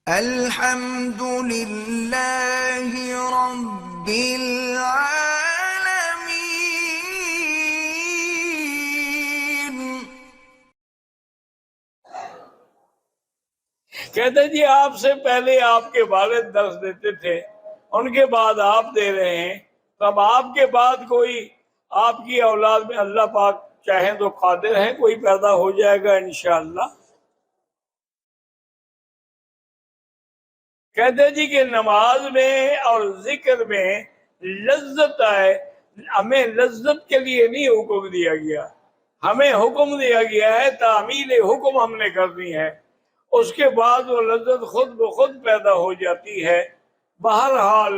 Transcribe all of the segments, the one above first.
الحمد لله رب العالمين۔ کہتے جی آپ سے پہلے آپ کے والد درس دیتے تھے، ان کے بعد آپ دے رہے ہیں، تو اب آپ کے بعد کوئی آپ کی اولاد میں اللہ پاک چاہیں تو قادر ہے کوئی پیدا ہو جائے گا انشاءاللہ۔ کہتے جی کہ نماز میں اور ذکر میں لذت آئے، ہمیں لذت کے لیے نہیں حکم دیا گیا، ہمیں حکم دیا گیا ہے تعمیل حکم ہم نے کرنی ہے، اس کے بعد وہ لذت خود بخود پیدا ہو جاتی ہے۔ بہرحال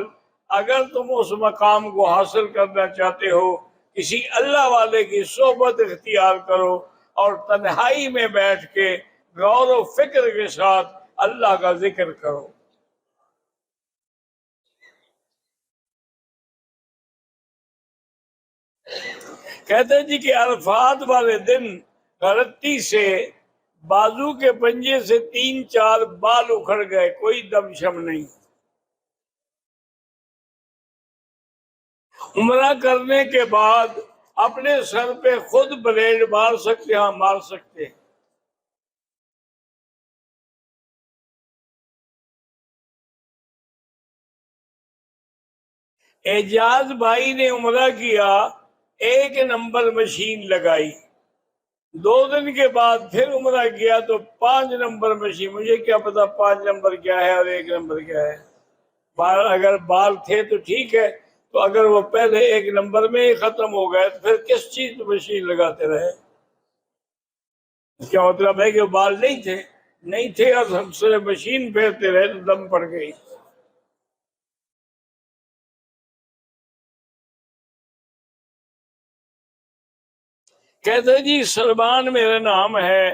اگر تم اس مقام کو حاصل کرنا چاہتے ہو، کسی اللہ والے کی صحبت اختیار کرو اور تنہائی میں بیٹھ کے غور و فکر کے ساتھ اللہ کا ذکر کرو۔ کہتے جی کہ عرفات والے دن غلطی سے بازو کے پنجے سے 3-4 بال اکھڑ گئے، کوئی دم شم نہیں۔ عمرہ کرنے کے بعد اپنے سر پہ خود بلیڈ مار سکتے، ہاں مار سکتے۔ اعجاز بھائی نے عمرہ کیا، 1 نمبر مشین لگائی، 2 دن کے بعد پھر عمرہ کیا تو 5 نمبر مشین، مجھے کیا پتا 5 نمبر کیا ہے اور 1 نمبر کیا ہے۔ اگر بال تھے تو ٹھیک ہے، تو اگر وہ پہلے 1 نمبر میں ہی ختم ہو گئے تو پھر کس چیز کی مشین لگاتے رہے؟ کیا مطلب ہے کہ وہ بال نہیں تھے اور ہم سے مشین پھیرتے رہے تو دم پڑ گئی۔ کہتے جی سلمان میرا نام ہے،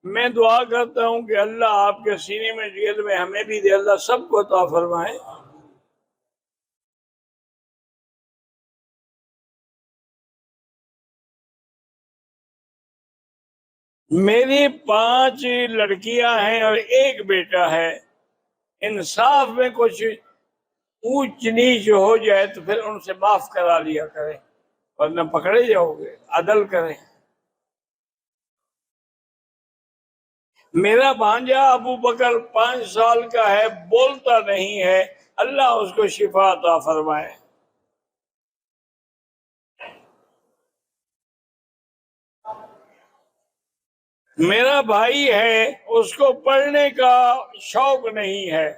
میں دعا کرتا ہوں کہ اللہ آپ کے سینے میں جیل میں ہمیں بھی دے، اللہ سب کو عطا فرمائے۔ میری 5 لڑکیاں ہیں اور 1 بیٹا ہے، انصاف میں کچھ اونچ نیچ ہو جائے تو پھر ان سے معاف کرا لیا کریں ورنہ پکڑے جاؤ گے، عدل کریں۔ میرا بھانجا ابو بکر 5 سال کا ہے، بولتا نہیں ہے، اللہ اس کو شفا عطا فرمائے۔ میرا بھائی ہے، اس کو پڑھنے کا شوق نہیں ہے،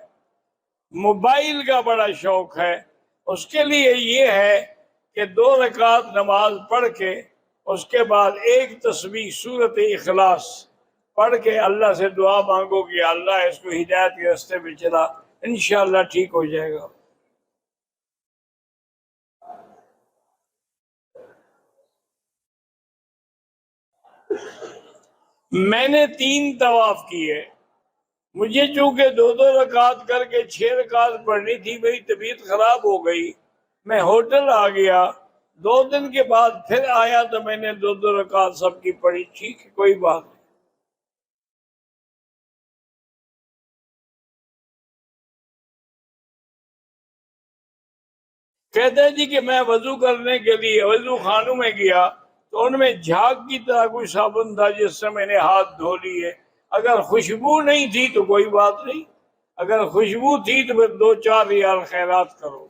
موبائل کا بڑا شوق ہے، اس کے لیے یہ ہے کہ 2 رکعت نماز پڑھ کے اس کے بعد 1 تسبیح سورۃ اخلاص پڑھ کے اللہ سے دعا مانگو کہ اللہ اس کو ہدایت کے راستے پہ چلا، انشاءاللہ ٹھیک ہو جائے گا۔ میں نے 3 طواف کیے، مجھے چونکہ 2 رکعت کر کے 6 رکعت پڑھنی تھی، میری طبیعت خراب ہو گئی، میں ہوٹل آ گیا، 2 دن کے بعد پھر آیا تو میں نے 2 رکعت سب کی پڑھی، ٹھیک ہے کوئی بات نہیں۔ کہتے ہیں جی کہ میں وضو کرنے کے لیے وضو خانوں میں گیا تو ان میں جھاگ کی طرح کوئی صابن تھا جس سے میں نے ہاتھ دھو لیے، اگر خوشبو نہیں تھی تو کوئی بات نہیں، اگر خوشبو تھی تو پھر 2-4 ریال خیرات کرو۔